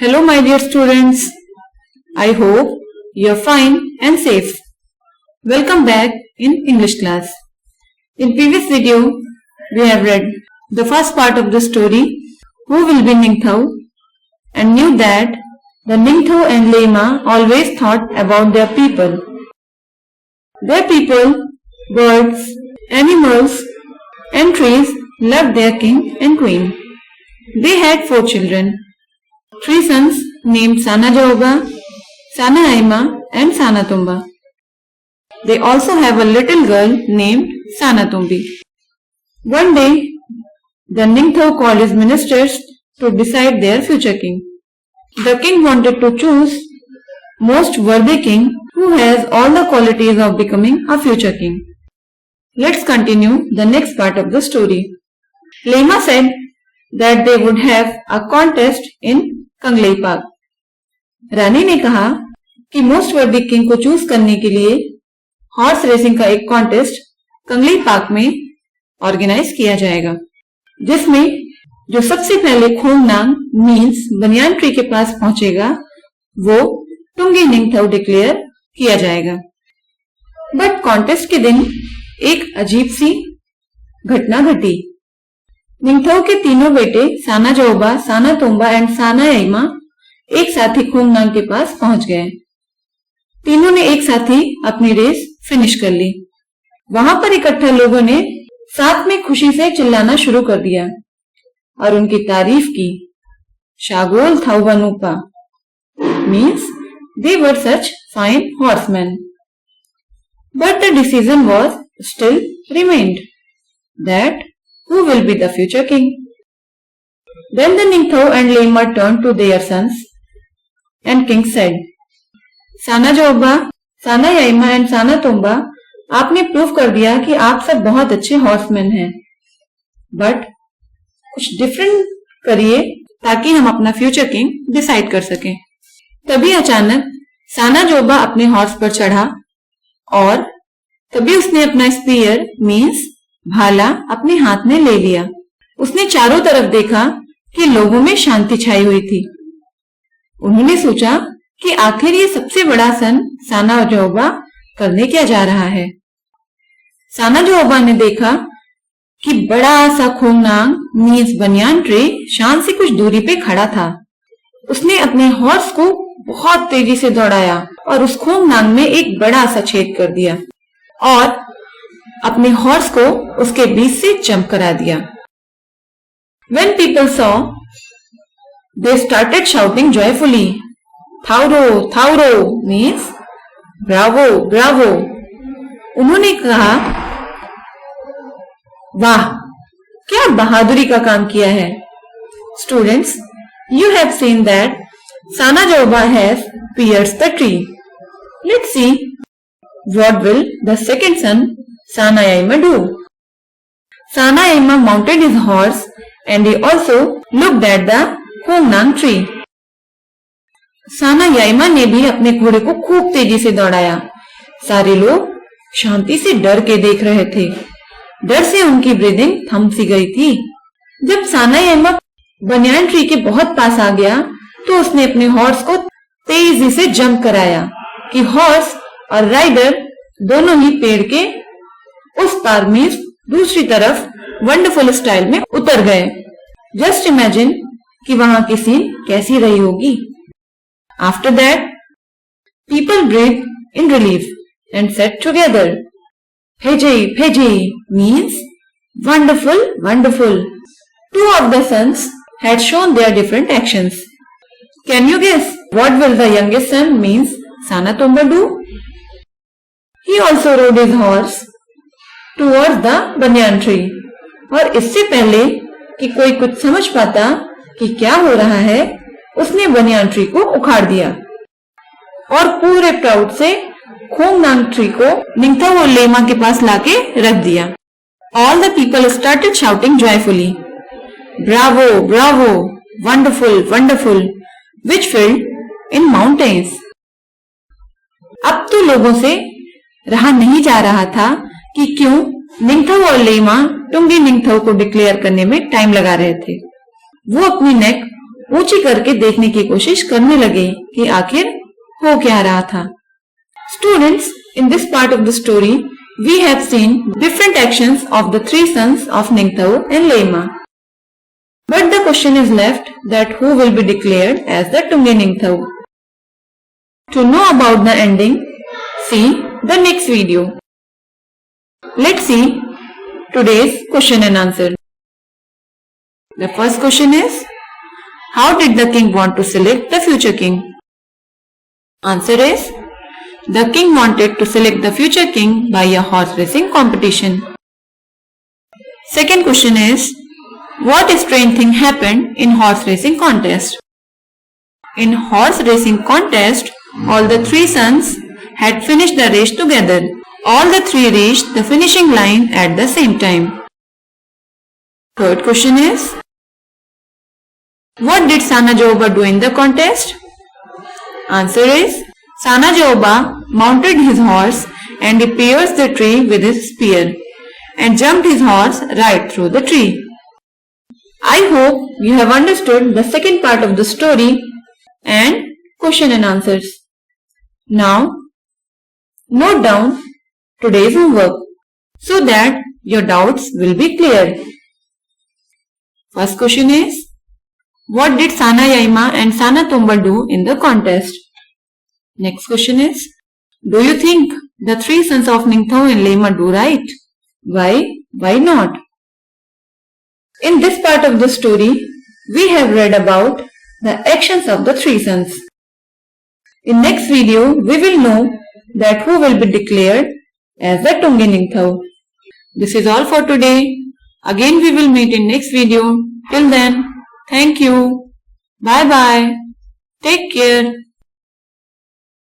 Hello my dear students, I hope you're fine and safe. Welcome back in English class. In previous video, we have read the first part of the story, Who Will Be Ningthau, and knew that the Ningthau and Lema always thought about their people. Their people, birds, animals and trees loved their king and queen. They had 4 children. 3 sons named Sana Jaoba, Sana Aima and Sana Tumba. They also have a little girl named Sana Tumbi. One day, the Ningthau called his ministers to decide their future king. The king wanted to choose most worthy king who has all the qualities of becoming a future king. Let's continue the next part of the story. Lema said that they would have a contest in Kanglei park. Rani ने कहा कि most वर्दी king को choose करने के लिए horse racing का एक कॉन्टेस्ट कंगलेई पार्क में ऑर्गेनाइज किया जाएगा, जिसमें जो सबसे पहले खोंगनांग मीन्स बनियान ट्री के पास पहुंचेगा वो टुंगी निंगथौ डिक्लेयर किया जाएगा. बट कॉन्टेस्ट के दिन एक अजीब सी घटना घटी. निंगथौ के तीनों बेटे साना जोबा, साना तोम्बा एंड साना याइमा एक साथ ही खोंगनांग के पास पहुंच गए. तीनों ने एक साथ ही अपनी रेस फिनिश कर ली. वहां पर इकट्ठा लोगों ने साथ में खुशी से चिल्लाना शुरू कर दिया और उनकी तारीफ की. Shagol thouwanupa means they were such fine horseman. But the decision was still remained that who will be the future king. Then the Ningthau and Lema turned to their sons and king said, Sana Jaoba, Sana Yaima and Sana Tumba, आपने prove कर दिया कि आप सब बहुत अच्छे horseman हैं, but कुछ डिफरेंट करिए ताकि हम अपना फ्यूचर किंग डिसाइड कर सकें. तभी अचानक साना जोबा अपने हॉर्स पर चढ़ा और तभी उसने अपना स्पीयर मीन्स भाला अपने हाथ में ले लिया. उसने चारों तरफ देखा कि लोगों में शांति छाई हुई थी. उन्होंने सोचा कि आखिर ये सबसे बड़ा सन साना जोबा करने क्या जा रहा है. साना जोबा ने देखा कि बड़ा सा खोंगनांग मीन्स बनियान ट्री शान से कुछ दूरी पे खड़ा था. उसने अपने हॉर्स को बहुत तेजी से दौड़ाया और उस खोंगनांग में एक बड़ा सा छेद कर दिया और अपने हॉर्स को उसके बीच से जंप करा दिया. When people saw, they started shouting joyfully. Thauro, Thauro means bravo, bravo. उन्होंने कहा, वाह, क्या बहादुरी का काम किया है. Students, you have seen that Sana Jaoba has pierced the tree. Let's see what will the second son Sana Yaima do. Sana Yaima mounted his horse and he also looked at the खोंगनांग tree. साना याइमा ने भी अपने घोड़े को खूब तेजी से दौड़ाया. सारे लोग शांति से डर के देख रहे थे. डर से उनकी ब्रीदिंग थम सी गई थी. जब साना याइमा बनियान ट्री के बहुत पास आ गया तो उसने अपने हॉर्स को तेजी से जंप कराया कि हॉर्स और राइडर दोनों ही पेड़ के उस पार में दूसरी तरफ वंडरफुल स्टाइल में उतर गए. जस्ट इमेजिन कि वहां की सीन कैसी रही होगी. After that people breathe in relief and said together, phajei phajei means wonderful wonderful. 2 of the sons had shown their different actions. Can you guess what will the youngest son means Sana Tumba do? He also rode his horse towards the banyan tree. और इससे पहले कि कोई कुछ समझ पाता कि क्या हो रहा है, उसने बनियान ट्री को उखाड़ दिया और पूरे प्राउड से खोंगनांग ट्री को निंगथौ और लेमा के पास लाके रख दिया. All the people started shouting joyfully, Bravo, bravo, wonderful, wonderful, which filled in mountains. अब तो लोगों से रहा नहीं जा रहा था कि क्यों निंगथौ और लेमा टुंगी निंगथौ को डिक्लेयर करने में टाइम लगा रहे थे. वो अपनी नेक ऊंची करके देखने की कोशिश करने लगे कि आखिर हो क्या रहा था। Students, in this part of the story, we have seen different actions of the three sons of Ningthau and Lema. But the question is left that who will be declared as the Tungi Ningthau. To know about the ending, see the next video. Let's see today's question and answer. The first question is, how did the king want to select the future king? Answer is, the king wanted to select the future king by a horse racing competition. Second question is, what strange thing happened in horse racing contest? In horse racing contest, all the three sons had finished the race together. All the three reached the finishing line at the same time. Third question is, what did Sana Jaoba do in the contest? Answer is, Sana Jaoba mounted his horse and he pierced the tree with his spear and jumped his horse right through the tree. I hope you have understood the second part of the story and question and answers. Now, note down today's homework so that your doubts will be cleared. First question is, what did Sana Yaima and Sana Tombal do in the contest? Next question is, do you think the three sons of Ningthau and Lema do right? Why? Why not? In this part of the story, we have read about the actions of the three sons. In next video, we will know that who will be declared as the Tungi Ningthau. This is all for today. Again we will meet in next video. Till then, thank you. Bye bye. Take care.